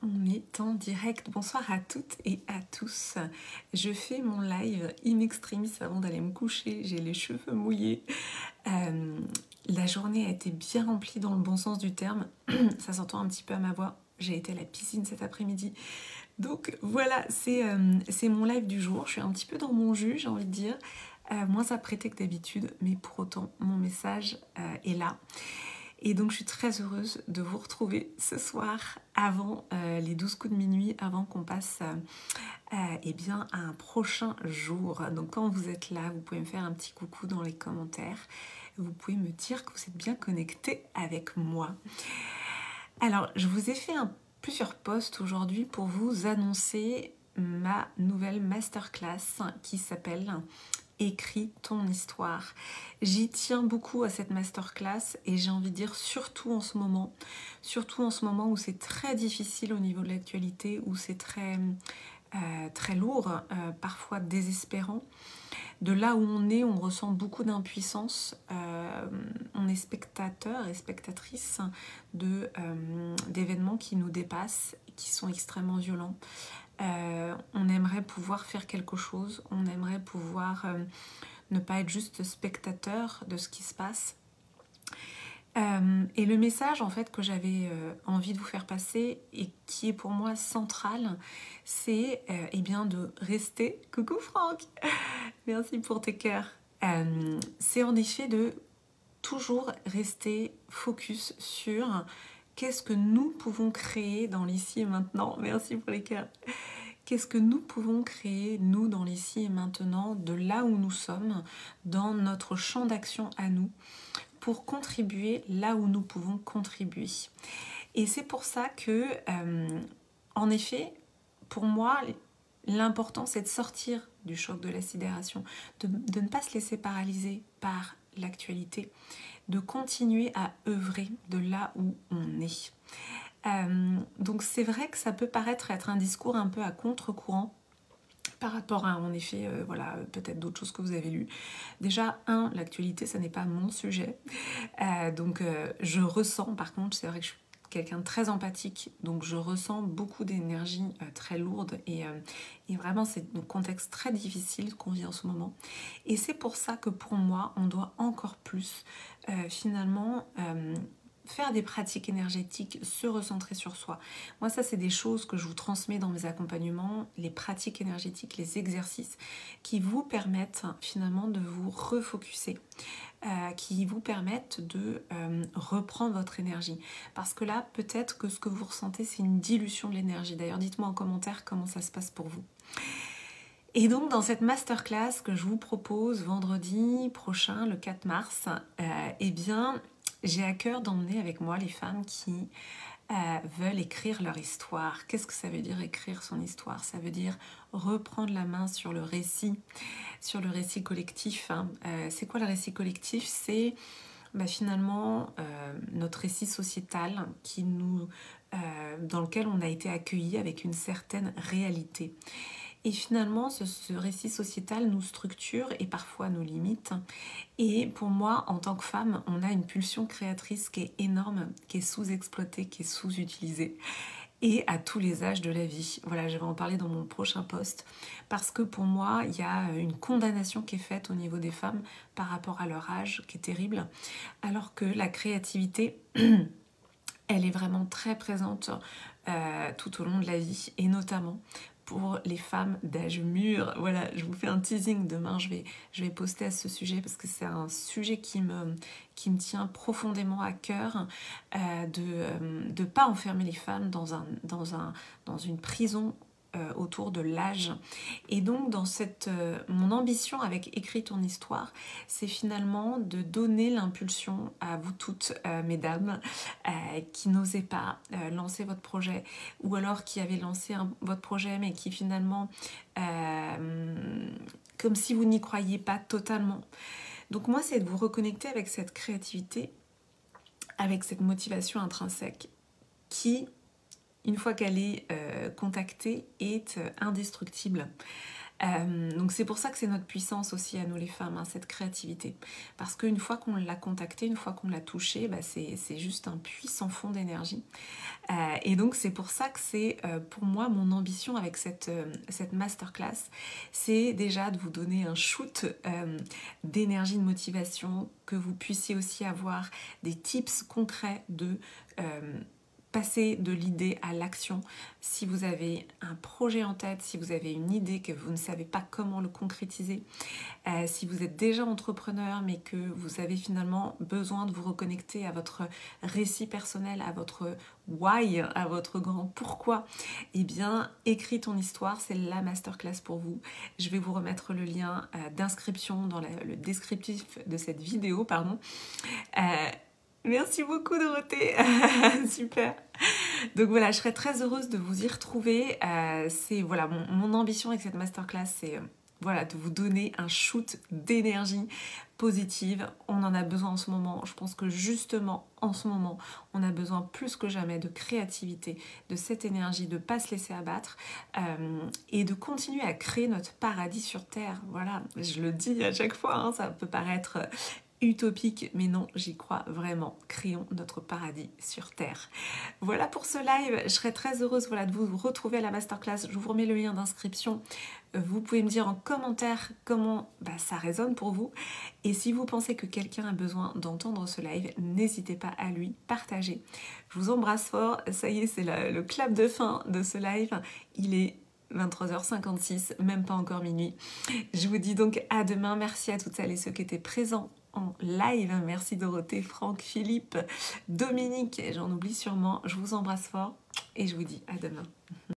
On est en direct. Bonsoir à toutes et à tous. Je fais mon live in extremis avant d'aller me coucher. J'ai les cheveux mouillés. La journée a été bien remplie dans le bon sens du terme. Ça s'entend un petit peu à ma voix. J'ai été à la piscine cet après-midi. Donc voilà, c'est mon live du jour. Je suis un petit peu dans mon jus, j'ai envie de dire. Moins apprêtée que d'habitude, mais pour autant, mon message est là. Et donc je suis très heureuse de vous retrouver ce soir avant les 12 coups de minuit, avant qu'on passe eh bien, à un prochain jour. Donc quand vous êtes là, vous pouvez me faire un petit coucou dans les commentaires. Vous pouvez me dire que vous êtes bien connectés avec moi. Alors je vous ai fait plusieurs posts aujourd'hui pour vous annoncer ma nouvelle masterclass qui s'appelle Écris ton histoire. J'y tiens beaucoup à cette masterclass et j'ai envie de dire surtout en ce moment où c'est très difficile au niveau de l'actualité, où c'est très lourd, parfois désespérant. De là où on ressent beaucoup d'impuissance. On est spectateur et spectatrice d'événements qui nous dépassent, qui sont extrêmement violents. On aimerait pouvoir faire quelque chose, on aimerait pouvoir ne pas être juste spectateur de ce qui se passe. Et le message en fait que j'avais envie de vous faire passer et qui est pour moi central, c'est eh bien de rester... Coucou Franck, merci pour tes cœurs. C'est en effet de toujours rester focus sur qu'est-ce que nous pouvons créer dans l'ici et maintenant. Merci pour les cœurs. Qu'est-ce que nous pouvons créer, nous, dans l'ici et maintenant, de là où nous sommes, dans notre champ d'action à nous, pour contribuer là où nous pouvons contribuer. Et c'est pour ça que, en effet, pour moi, l'important, c'est de sortir du choc de la sidération, de ne pas se laisser paralyser par l'actualité, de continuer à œuvrer de là où on est. Donc c'est vrai que ça peut paraître être un discours un peu à contre-courant par rapport à, en effet, voilà, peut-être d'autres choses que vous avez lues. Déjà, l'actualité, ça n'est pas mon sujet. Donc je ressens, par contre, c'est vrai que je suis quelqu'un de très empathique, donc je ressens beaucoup d'énergie très lourde et vraiment c'est un contexte très difficile qu'on vit en ce moment. Et c'est pour ça que pour moi, on doit encore plus finalement... faire des pratiques énergétiques, se recentrer sur soi. Moi, ça, c'est des choses que je vous transmets dans mes accompagnements, les pratiques énergétiques, les exercices qui vous permettent finalement de vous refocuser, qui vous permettent de reprendre votre énergie. Parce que là, peut-être que ce que vous ressentez, c'est une dilution de l'énergie. D'ailleurs, dites-moi en commentaire comment ça se passe pour vous. Et donc, dans cette masterclass que je vous propose vendredi prochain, le 4 mars, eh bien... j'ai à cœur d'emmener avec moi les femmes qui veulent écrire leur histoire. Qu'est-ce que ça veut dire écrire son histoire? Ça veut dire reprendre la main sur le récit collectif. C'est quoi le récit collectif? C'est finalement notre récit sociétal dans lequel on a été accueillis avec une certaine réalité. Et finalement, ce récit sociétal nous structure et parfois nous limite. Et pour moi, en tant que femme, on a une pulsion créatrice qui est énorme, qui est sous-exploitée, qui est sous-utilisée. Et à tous les âges de la vie. Voilà, je vais en parler dans mon prochain post. Parce que pour moi, il y a une condamnation qui est faite au niveau des femmes par rapport à leur âge, qui est terrible. Alors que la créativité... elle est vraiment très présente tout au long de la vie, et notamment pour les femmes d'âge mûr. Voilà, je vous fais un teasing, demain je vais poster à ce sujet parce que c'est un sujet qui me tient profondément à cœur, de ne pas enfermer les femmes dans une prison autour de l'âge. Et donc dans mon ambition avec Écris ton histoire, c'est finalement de donner l'impulsion à vous toutes, mesdames, qui n'osez pas lancer votre projet, ou alors qui avez lancé votre projet mais qui finalement comme si vous n'y croyiez pas totalement. Donc moi, c'est de vous reconnecter avec cette créativité, avec cette motivation intrinsèque qui, une fois qu'elle est contactée, est indestructible. Donc c'est pour ça que c'est notre puissance aussi à nous les femmes, hein, cette créativité. Parce qu'une fois qu'on l'a contacté, une fois qu'on l'a touché, bah c'est juste un puits sans fond d'énergie. Et donc c'est pour ça que c'est pour moi mon ambition avec cette masterclass, c'est déjà de vous donner un shoot d'énergie, de motivation, que vous puissiez aussi avoir des tips concrets de passer de l'idée à l'action. Si vous avez un projet en tête, si vous avez une idée que vous ne savez pas comment le concrétiser, si vous êtes déjà entrepreneur mais que vous avez finalement besoin de vous reconnecter à votre récit personnel, à votre why, à votre grand pourquoi, eh bien écris ton histoire, c'est la masterclass pour vous. Je vais vous remettre le lien d'inscription dans le descriptif de cette vidéo, pardon. Merci beaucoup Dorothée, super. Donc voilà, je serais très heureuse de vous y retrouver. C'est voilà mon ambition avec cette masterclass, c'est voilà, de vous donner un shoot d'énergie positive. On en a besoin en ce moment. Je pense que justement en ce moment, on a besoin plus que jamais de créativité, de cette énergie, de ne pas se laisser abattre et de continuer à créer notre paradis sur Terre. Voilà, je le dis à chaque fois, hein, ça peut paraître utopique, mais non, j'y crois vraiment. Créons notre paradis sur Terre. Voilà pour ce live. Je serais très heureuse voilà, de vous retrouver à la masterclass. Je vous remets le lien d'inscription. Vous pouvez me dire en commentaire comment ça résonne pour vous. Et si vous pensez que quelqu'un a besoin d'entendre ce live, n'hésitez pas à lui partager. Je vous embrasse fort. Ça y est, c'est le clap de fin de ce live. Il est 23h56, même pas encore minuit. Je vous dis donc à demain. Merci à toutes celles et ceux qui étaient présents en live. Merci Dorothée, Franck, Philippe, Dominique, j'en oublie sûrement. Je vous embrasse fort et je vous dis à demain.